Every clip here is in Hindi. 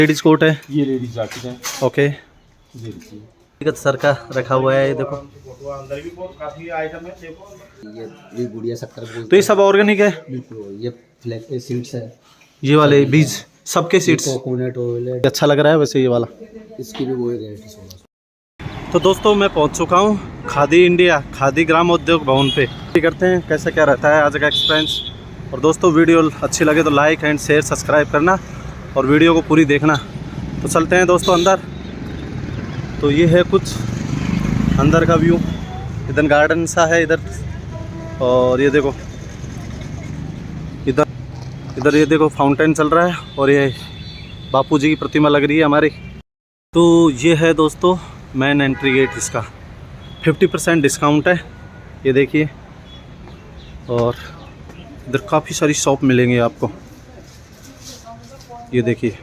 लेडीज कोट है, ये लेडीज जैकेट है। ओके। जी जी। सर का रखा हुआ है, ये देखो। अंदर भी बहुत काफी आइटम है, देखो। ये गुड़िया शक्कर बोलते तो ये सब ऑर्गेनिक है। हैं। ये फ्लैग सीड्स है। ये वाले बीज सबके सीड्स कोकोनट ऑयल है। अच्छा लग रहा है वैसे ये वाला। इसकी भी वही रेट है 1600। तो दोस्तों मैं पहुंच चुका हूं खादी इंडिया, खादी ग्राम उद्योग भवन पे। करते हैं कैसा क्या रहता है आज का एक्सपीरियंस। और दोस्तों वीडियो अच्छी लगे तो लाइक एंड शेयर सब्सक्राइब करना और वीडियो को पूरी देखना। तो चलते हैं दोस्तों अंदर। तो ये है कुछ अंदर का व्यू, इधर गार्डन सा है इधर। और ये देखो इधर ये देखो फाउंटेन चल रहा है और ये बापू जी की प्रतिमा लग रही है हमारी। तो ये है दोस्तों मेन एंट्री गेट, इसका 50% डिस्काउंट है, ये देखिए। और इधर काफ़ी सारी शॉप मिलेंगे आपको, ये देखिए।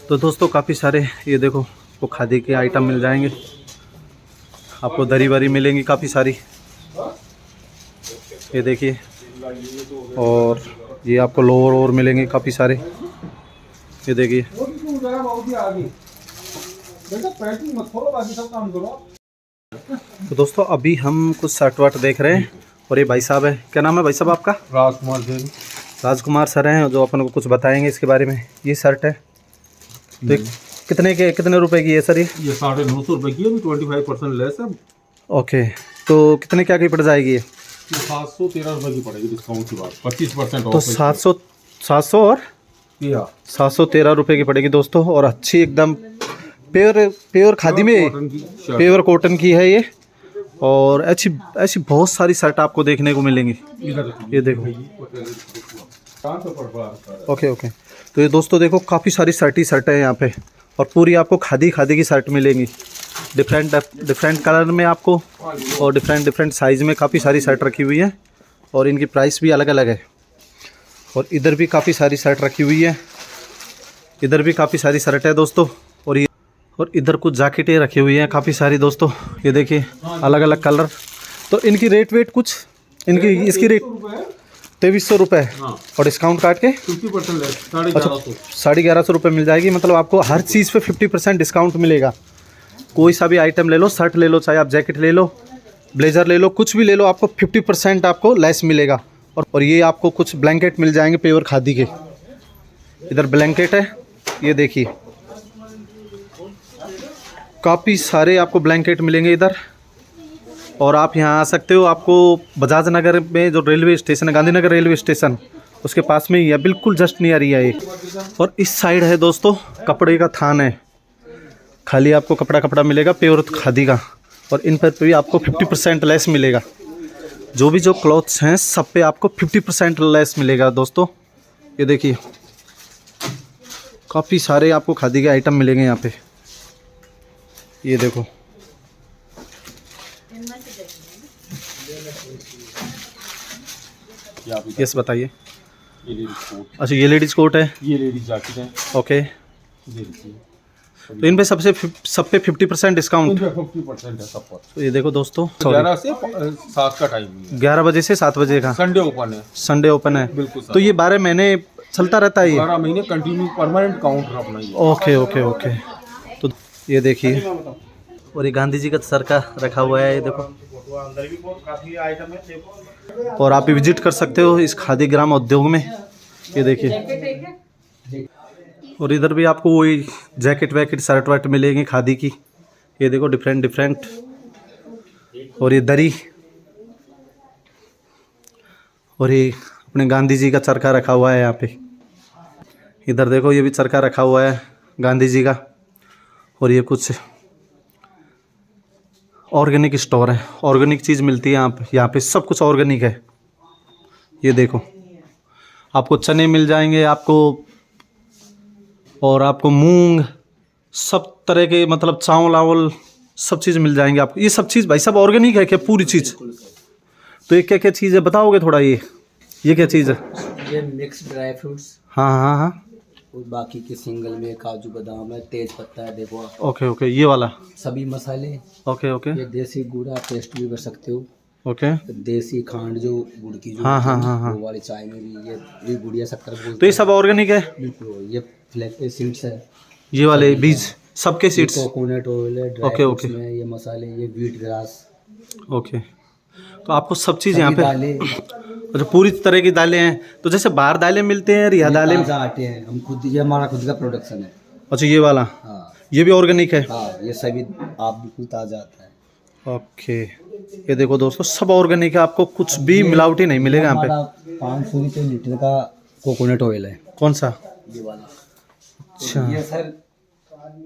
तो दोस्तों काफ़ी सारे ये देखो वो खादी के आइटम मिल जाएंगे आपको, दरी वरी मिलेंगी काफ़ी सारी, ये देखिए। और ये आपको लोअर और मिलेंगे काफ़ी सारे, ये देखिए। तो दोस्तों अभी हम कुछ शर्ट वर्ट देख रहे हैं और ये भाई साहब है, क्या नाम है भाई साहब आपका? राजकुमार जैन। राजकुमार सर हैं जो अपन को कुछ बताएंगे इसके बारे में। ये शर्ट है तो कितने रुपए की है सर? ये 950 रुपये की है, 25% लेस है। ओके, तो कितने क्या की पड़ जाएगी ये? 713 रुपये की पड़ेगी डिस्काउंट के बाद, 25% तो 700 और 713 रुपये की पड़ेगी दोस्तों। और अच्छी एकदम प्योर खादी में, प्योर कॉटन की है ये। और ऐसी बहुत सारी शर्ट आपको देखने को मिलेंगी, ये देखो। ओके। तो ये दोस्तों देखो काफ़ी सारी शर्ट है यहाँ पे, और पूरी आपको खादी की शर्ट मिलेंगी, डिफरेंट कलर में आपको, और डिफरेंट साइज़ में काफ़ी सारी शर्ट रखी हुई है। और इनकी प्राइस भी अलग अलग है। और इधर भी काफ़ी सारी शर्ट रखी हुई है, इधर भी काफ़ी सारी शर्ट है दोस्तों। और इधर कुछ जैकेटें रखी हुई हैं काफ़ी सारी दोस्तों, ये देखिए अलग अलग कलर। तो इनकी रेट कुछ इसकी रेट 2300 रुपये, और डिस्काउंट काट के 50% लेस, 1150 रुपये मिल जाएगी। मतलब आपको हर चीज़ पे 50% डिस्काउंट मिलेगा। कोई सा भी आइटम ले लो, शर्ट ले लो, चाहे आप जैकेट ले लो, ब्लेज़र ले लो, कुछ भी ले लो, आपको 50% आपको लेस मिलेगा। और ये आपको कुछ ब्लैंकेट मिल जाएंगे प्योर खादी के। इधर ब्लैंकेट है, ये देखिए काफ़ी सारे आपको ब्लैंकेट मिलेंगे इधर। और आप यहाँ आ सकते हो, आपको बजाज नगर में जो रेलवे स्टेशन है, गांधीनगर रेलवे स्टेशन, उसके पास में ही है, बिल्कुल जस्ट नियर ही है ये। और इस साइड है दोस्तों कपड़े का थान है, खाली आपको कपड़ा मिलेगा प्योर खादी का। और इन पर भी आपको 50% लेस मिलेगा। जो क्लॉथ्स हैं सब पे आपको 50% लेस मिलेगा दोस्तों, ये देखिए। काफ़ी सारे आपको खादी के आइटम मिलेंगे यहाँ पे, ये देखो। यस बताइए। अच्छा ये लेडीज कोट है, ये लेडीज जैकेट है, ओके। जी। तो इन पे सब पे 50% डिस्काउंट, 50% है सब पर। तो ये देखो दोस्तों 11 से 7 का टाइम है, 11 बजे से 7 बजे का संडे ओपन है। संडे ओपन है, बिल्कुल। तो ये 12 महीने चलता रहता है ये? 12 महीने कंटिन्यू परमानेंट काउंटर अपना ही। ओके। तो ये देखिए, और ये गांधी जी का सर का रखा हुआ है, ये देखो। अंदर भी बहुत काफी आइटम है, देखो। और आप विजिट कर सकते हो इस खादी ग्राम उद्योग में, ये देखिए। और इधर भी आपको वही जैकेट वैकेट शर्ट वर्ट मिलेंगी खादी की, ये देखो डिफरेंट। और ये दरी, और ये अपने गांधी जी का चरखा रखा हुआ है यहाँ पे। इधर देखो ये भी चरखा रखा हुआ है गांधी जी का। और ये कुछ ऑर्गेनिक स्टोर है, ऑर्गेनिक चीज़ मिलती है यहाँ पे सब कुछ ऑर्गेनिक है, ये देखो। आपको चने मिल जाएंगे आपको, और आपको मूंग, सब तरह के मतलब चावल सब चीज़ मिल जाएंगे आपको। ये सब चीज़ भाई सब ऑर्गेनिक है क्या पूरी चीज़? तो ये क्या चीज़ है बताओगे थोड़ा? ये क्या चीज़ है? ये मिक्स ड्राई फ्रूट्स। हाँ। और बाकी के सिंगल में काजू बादाम है, तेज पत्ता है, देखो। ओके ये वाला सभी मसाले। ओके। ये देसी गुड़ आप टेस्ट भी कर सकते हो। ओके। देसी खांड जो गुड़ की जो हाँ, होती है हाँ, ना, हाँ, हाँ। वो वाली चाय में भी ये गुड़िया शक्कर बोलते तो ये सब ऑर्गेनिक है? हैं। बिल्कुल, ये फ्लैग सीड्स है, ये वाले बीज सबके ये सीड्स? कोकोनट ऑयल है, ड्राई ओके, फ्रूट्स ओके। में ये मसाले, ये व्हीट ग्रास, ओके। तो आपको सब चीज़ यहाँ सभी पे, दालें, अच्छा पूरी तरह की दालें हैं। तो जैसे बाहर दालें मिलते हैं या ये दालें, ताज़ा आटे हैं, हम खुद, ये हमारा खुद का प्रोडक्शन है। अच्छा ये वाला, हाँ ये भी ऑर्गेनिक है? हाँ, ये सभी आप बिल्कुल ताज़ा आता है। ओके। ये देखो दोस्तों सब ऑर्गेनिक है, आपको कुछ भी मिलावटी नहीं मिलेगा यहाँ पे। हमारा 500 रुपये लीटर का कोकोनट ऑयल है, कौन सा? ये वाला। अच्छा, ये सर,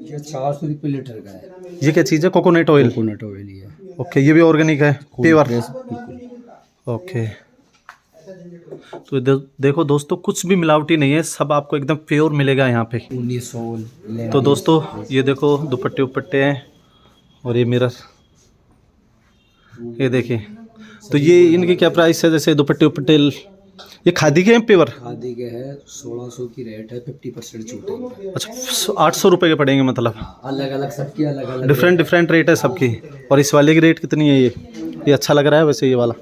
ये 400 रुपये लीटर का है, ये क्या चीज़ है? Coconut oil? कोकोनट ऑयल ये। ओके, ये भी ऑर्गेनिक है, प्योर? बिल्कुल। ओके। तो देखो दोस्तों कुछ भी मिलावटी नहीं है, सब आपको एकदम प्योर मिलेगा यहाँ पे। 1900। तो दोस्तों ये देखो दुपट्टे उपट्टे हैं और ये मिरर, ये देखिए। तो ये इनकी क्या प्राइस है? जैसे दुपट्टे उपट्टे ये खादी के हैं प्योर? खादी के है, 1600 की रेट है, 50% छूट है। अच्छा 800 रुपये के पड़ेंगे मतलब? अलग अलग सबकी अलग अलग डिफरेंट डिफरेंट रेट है सबकी। और इस वाले की रेट कितनी है? ये अच्छा लग रहा है वैसे ये वाला।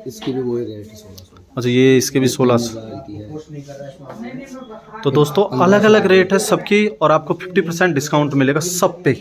इसकी भी वही रेट है, 1600 अच्छा ये इसके भी 1600। की है। तो दोस्तों अलग अलग रेट है सबकी और आपको 50% डिस्काउंट मिलेगा सब पे।